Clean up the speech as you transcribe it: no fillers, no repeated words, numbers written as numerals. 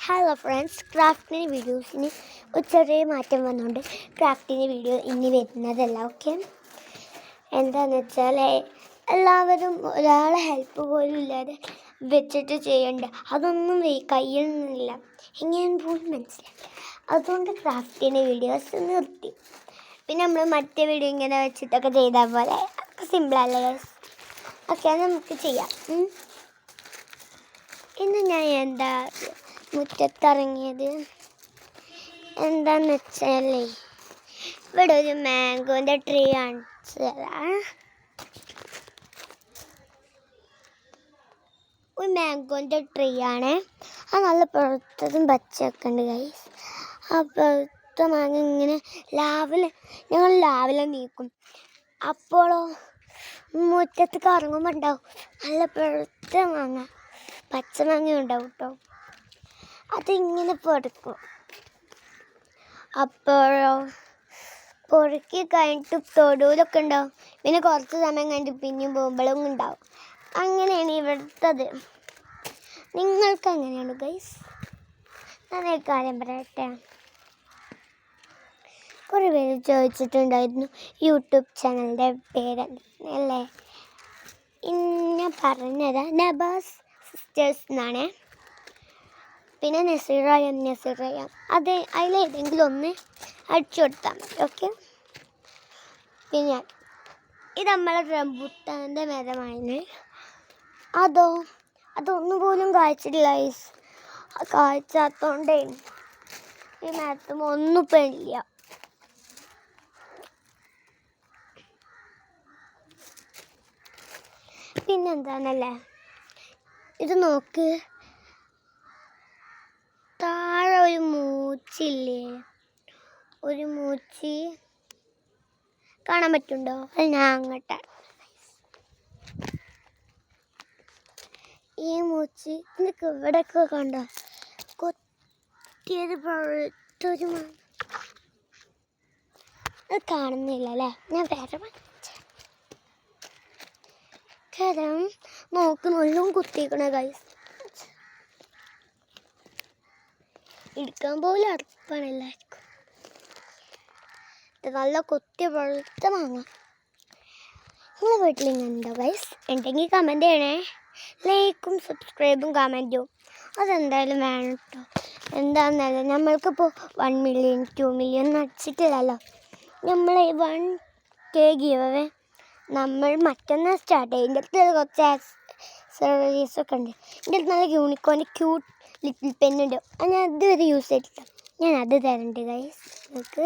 Hello friends, ക്രാഫ്റ്റിൻ്റെ വീഡിയോസിന് ഒരു ചെറിയ മാറ്റം വന്നുകൊണ്ട് ക്രാഫ്റ്റിൻ്റെ വീഡിയോ ഇനി വരുന്നതല്ല. ഓക്കെ, എന്താണെന്ന് വെച്ചാൽ എല്ലാവരും ഒരാളെ ഹെൽപ്പ് പോലും ഇല്ലാതെ വെച്ചിട്ട് ചെയ്യണ്ട, അതൊന്നും കയ്യിൽ നിന്നില്ല, എങ്ങനെ പോലും മനസ്സിലായി. അതുകൊണ്ട് ക്രാഫ്റ്റിൻ്റെ വീഡിയോസ് നിർത്തി. പിന്നെ നമ്മൾ മറ്റേ വീഡിയോ ഇങ്ങനെ വെച്ചിട്ടൊക്കെ ചെയ്താൽ പോലെ സിമ്പിളല്ലേ. ഓക്കെ, നമുക്ക് ചെയ്യാം. ഇന്ന് ഞാൻ എന്താ മുറ്റത്തിറങ്ങിയത് എന്താന്ന് വെച്ചാലേ, ഇവിടെ ഒരു മാംഗോൻ്റെ ട്രീ കാണിച്ചു തരാം. ഒരു മാംഗോൻ്റെ ട്രീ ആണ്. അത് നല്ല പുറത്തതും പച്ചയൊക്കെ ഉണ്ട് ഗൈസ്. ആ പുറത്ത മാങ്ങ ഇങ്ങനെ ഞങ്ങൾ രാവിലെ നീക്കും. അപ്പോഴോ മുറ്റത്തേക്ക് ഇറങ്ങുമ്പോൾ ഉണ്ടാവും നല്ല പുറത്ത മാങ്ങ, പച്ചമാങ്ങ ഉണ്ടാവും കേട്ടോ. അതിങ്ങനെ പൊറുക്കും. അപ്പോഴോ പൊറുക്കി കഴിഞ്ഞിട്ട് തൊടുവിലൊക്കെ ഉണ്ടാവും. പിന്നെ കുറച്ച് സമയം കഴിഞ്ഞിട്ട് പിന്നെയും പോകുമ്പോഴും ഉണ്ടാവും. അങ്ങനെയാണ് ഇവിടുത്തത്. നിങ്ങൾക്ക് അങ്ങനെയാണ് ഗൈസ്. ഞാൻ കാര്യം പറയട്ടെ. കുറേ പേര് ചോദിച്ചിട്ടുണ്ടായിരുന്നു യൂട്യൂബ് ചാനലിൻ്റെ പേരല്ലേ. ഞാൻ പറഞ്ഞതാ, നബാസ് സിസ്റ്റേഴ്സ് എന്നാണ്. പിന്നെ നസീറയം അത് അതിലേതെങ്കിലും ഒന്ന് അടിച്ചു കൊടുത്താൽ മതി. ഓക്കെ, പിന്നെ ഇത് നമ്മളെ റംബൂട്ടാൻ്റെ മരമാണ്. അതൊന്നും പോലും കായ്ച്ചിട്ടില്ല ഗൈസ്. കായ്ച്ചാത്തോണ്ടേ ഈ മരത്തും ഒന്നും ഇപ്പം ഇല്ല. പിന്നെന്താണല്ലേ, ഇത് നോക്ക്, താഴെ ഒരു മൂച്ചില്ലേ, ഒരു മൂച്ചി കാണാൻ പറ്റുന്നുണ്ടോ? അത് ഞാൻ അങ്ങോട്ടാണ്. ഈ മൂച്ചി നിനക്ക് ഇവിടെയൊക്കെ കണ്ടോ, കൊത്തിയത് പഴുത്തൊരു അത് കാണുന്നില്ല അല്ലേ. ഞാൻ വേറെ കാരണം നോക്ക്, നല്ലോണം കുത്തിക്കണ ഗൈസ്. എടുക്കാൻ പോലും അടുപ്പാണ് എല്ലാവർക്കും. ഇത് നല്ല കൊത്തി പഴുത്ത മാങ്ങ. നിങ്ങളെ വീട്ടിലിങ്ങനെ ഉണ്ടോ ഗൈസ്? ഉണ്ടെങ്കിൽ കമൻറ്റ് ചെയ്യണേ. ലൈക്കും സബ്സ്ക്രൈബും കമൻറ്റും അതെന്തായാലും വേണം കേട്ടോ. എന്താണെന്നല്ല, നമ്മൾക്കിപ്പോൾ 1 മില്യൺ 2 മില്യൺ അടിച്ചിട്ടില്ലല്ലോ. നമ്മൾ 1K ഗിവ് നമ്മൾ മറ്റന്നാൾ സ്റ്റാർട്ട് ചെയ്യും. എൻ്റെ അടുത്ത് കുറച്ച് സർവീസൊക്കെ ഉണ്ട്. എൻ്റെ അടുത്ത് നല്ല യൂണിക്കോണിൻ്റെ ക്യൂട്ട് ലിറ്റിൽ പെന്നുണ്ട്. അത് ഞാൻ ഇതുവരെ യൂസ് ചെയ്തിട്ടില്ല. ഞാൻ അത് തരണ്ട് ഗൈസ് നിങ്ങൾക്ക്.